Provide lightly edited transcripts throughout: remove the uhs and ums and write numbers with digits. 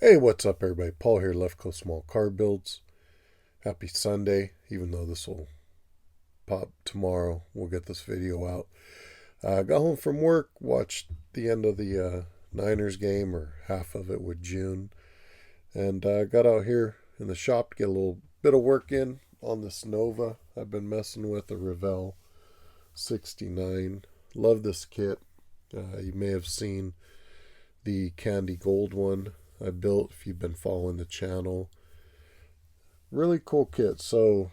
Hey, what's up, everybody? Paul here, Left Coast Small Car Builds. Happy Sunday, even though this will pop tomorrow. We'll get this video out. Got home from work, watched the end of the Niners game, or half of it with June, and got out here in the shop to get a little bit of work in on this Nova I've been messing with, a Revell 69. Love this kit. You may have seen the candy gold one I built if you've been following the channel. Really cool kit. So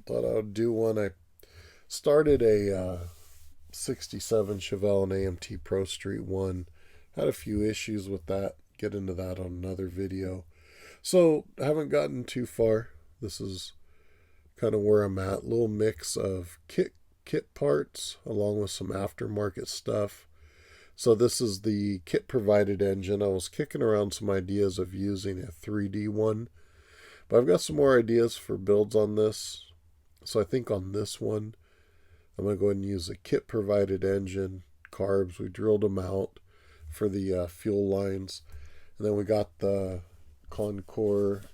thought I would do one. I started a 67 Chevelle and AMT Pro Street one. Had a few issues with that. Get into that on another video. So I haven't gotten too far. This is kind of where I'm at. Little mix of kit parts along with some aftermarket stuff. So this is the kit provided engine. I was kicking around some ideas of using a 3D one, but I've got some more ideas for builds on this. So I think on this one, I'm going to go ahead and use a kit provided engine, carbs. We drilled them out for the fuel lines. And then we got the Concord,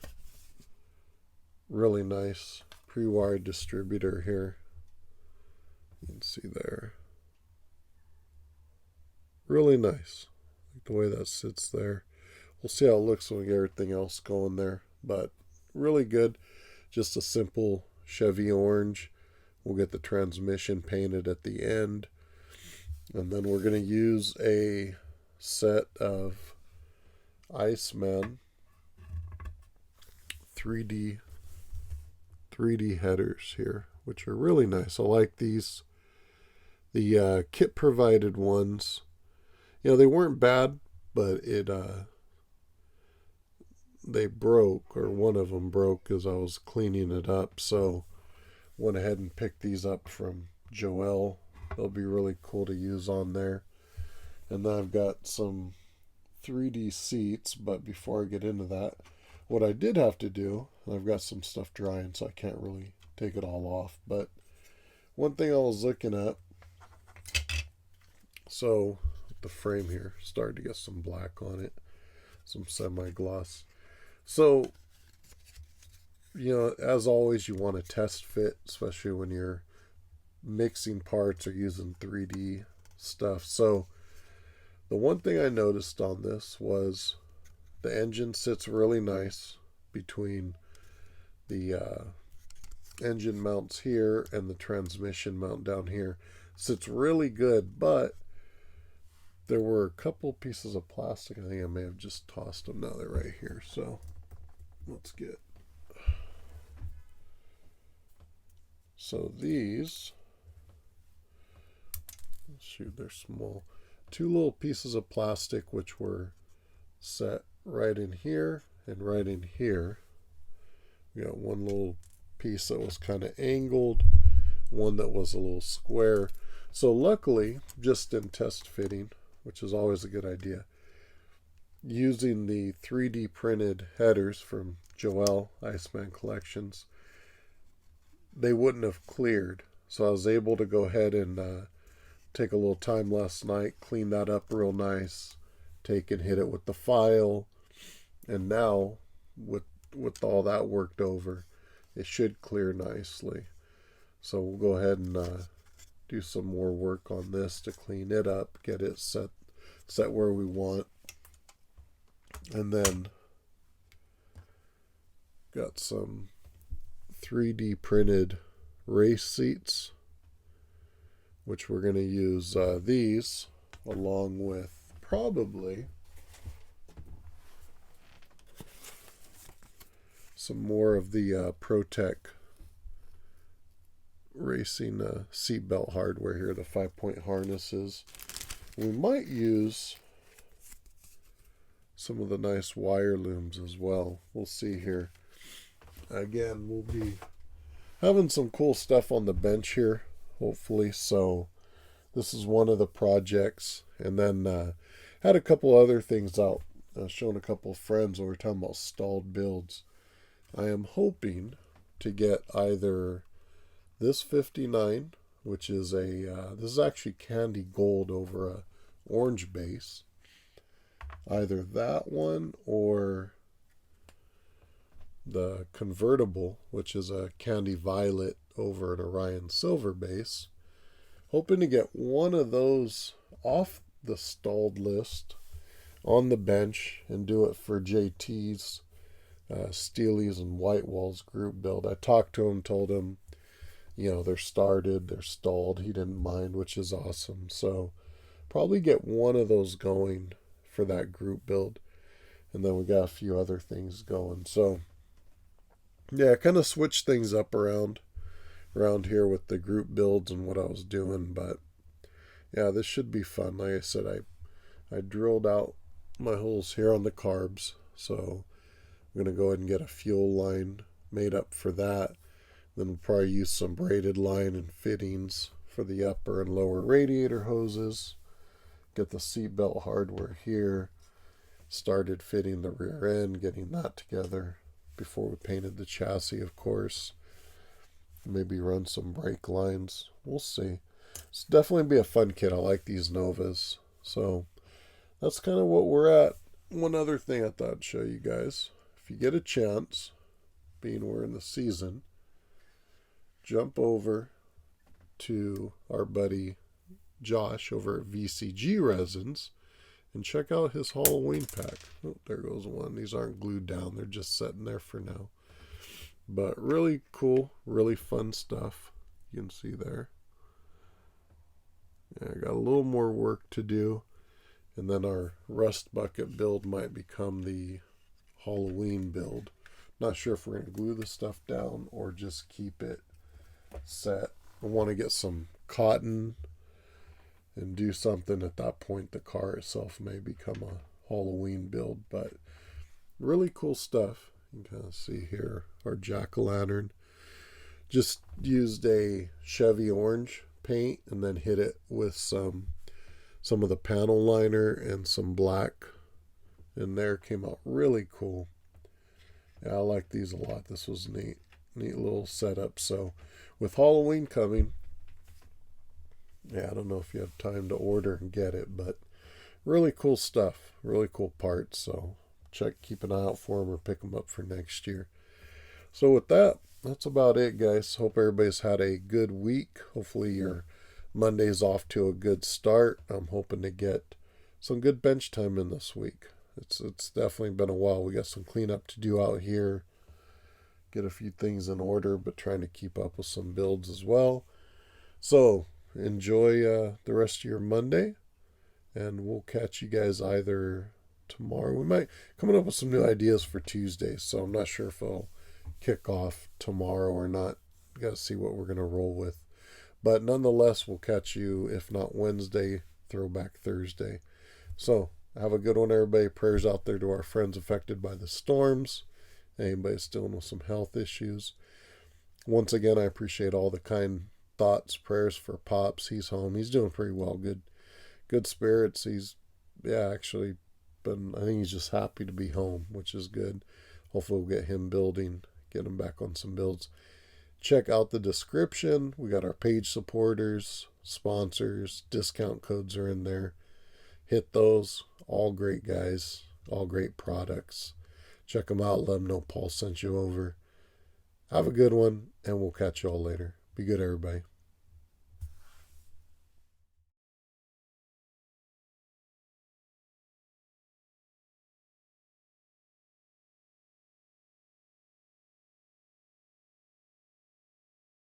really nice pre-wired distributor here. You can see there. Really nice. Like the way that sits there. We'll see how it looks when we get everything else going there. But really good. Just a simple Chevy orange. We'll get the transmission painted at the end. And then we're going to use a set of Iceman 3D headers here, which are really nice. I like these. The kit provided ones, you know, they weren't bad, but they broke, or one of them broke as I was cleaning it up. So went ahead and picked these up from Joel. They'll be really cool to use on there. And then I've got some 3D seats, but before I get into that, what I did have to do, and I've got some stuff drying, so I can't really take it all off, but one thing I was looking at, so the frame here started to get some black on it, some semi-gloss. So, you know, as always, you want to test fit, especially when you're mixing parts or using 3D stuff. So the one thing I noticed on this was the engine sits really nice between the engine mounts here and the transmission mount down here. Sits really good, but there were a couple pieces of plastic. I think I may have just tossed them. Now they're right here. So let's get. So these, shoot, they're small. Two little pieces of plastic which were set right in here and right in here. We got one little piece that was kind of angled, one that was a little square. So luckily, just in test fitting, which is always a good idea, using the 3D printed headers from Joel, Iceman Collections, they wouldn't have cleared. So I was able to go ahead and take a little time last night, clean that up real nice, take and hit it with the file, and now with all that worked over, it should clear nicely. So we'll go ahead and do some more work on this to clean it up, get it set where we want. And then got some 3D printed race seats, which we're going to use these along with probably some more of the Protech racing seatbelt hardware here, the 5-point harnesses. We might use some of the nice wire looms as well. We'll see here. Again, we'll be having some cool stuff on the bench here, hopefully. So this is one of the projects. And then had a couple other things out. Showing a couple of friends when we were talking about stalled builds. I am hoping to get either this 59, which is a, this is actually candy gold over a orange base. either that one or the convertible, which is a candy violet over an Orion silver base. Hoping to get one of those off the stalled list on the bench and do it for JT's Steely's and White Walls group build. I talked to him, told him, they're started, they're stalled. He didn't mind, which is awesome. So probably get one of those going for that group build. And then we got a few other things going. So yeah, kind of switched things up around here with the group builds and what I was doing. But yeah, this should be fun. Like I said, I drilled out my holes here on the carbs. So I'm going to go ahead and get a fuel line made up for that. Then we'll probably use some braided line and fittings for the upper and lower radiator hoses. Get the seatbelt hardware here. Started fitting the rear end, getting that together before we painted the chassis, of course. Maybe run some brake lines. We'll see. It's definitely be a fun kit. I like these Novas. So that's kind of what we're at. One other thing I thought I'd show you guys. If you get a chance, being we're in the season, jump over to our buddy Josh over at VCG Resins and check out his Halloween pack. Oh, there goes one. These aren't glued down. They're just sitting there for now. But really cool, really fun stuff. You can see there. Yeah, I got a little more work to do. And then our rust bucket build might become the Halloween build. Not sure if we're going to glue the stuff down or just keep it set. I want to get some cotton and do something at that point. The car itself may become a Halloween build, but really cool stuff. You can kind of see here our jack-o'-lantern. Just used a Chevy orange paint and then hit it with some of the panel liner and some black in there. Came out really cool. Yeah, I like these a lot. This was neat little setup. So with Halloween coming, yeah, I don't know if you have time to order and get it, but really cool stuff, really cool parts. So keep an eye out for them or pick them up for next year. So with that, that's about it, guys. Hope everybody's had a good week. Hopefully your Monday's off to a good start. I'm hoping to get some good bench time in this week. It's definitely been a while. We got some cleanup to do out here. Get a few things in order, but trying to keep up with some builds as well. So enjoy the rest of your Monday, and we'll catch you guys either tomorrow. We might coming up with some new ideas for Tuesday, so I'm not sure if I'll kick off tomorrow or not. Got to see what we're going to roll with. But nonetheless, we'll catch you, if not Wednesday, Throwback Thursday. So have a good one, everybody. Prayers out there to our friends affected by the storms. Anybody still with some health issues. Once again, I appreciate all the kind thoughts, prayers for Pops. He's home. He's doing pretty well. Good spirits. Actually I think he's just happy to be home, which is good. Hopefully we'll get him building, get him back on some builds. Check out the description. We got our page supporters, sponsors, discount codes are in there. Hit those. All great guys, all great products. Check them out. Let them know Paul sent you over. Have a good one, and we'll catch you all later. Be good, everybody.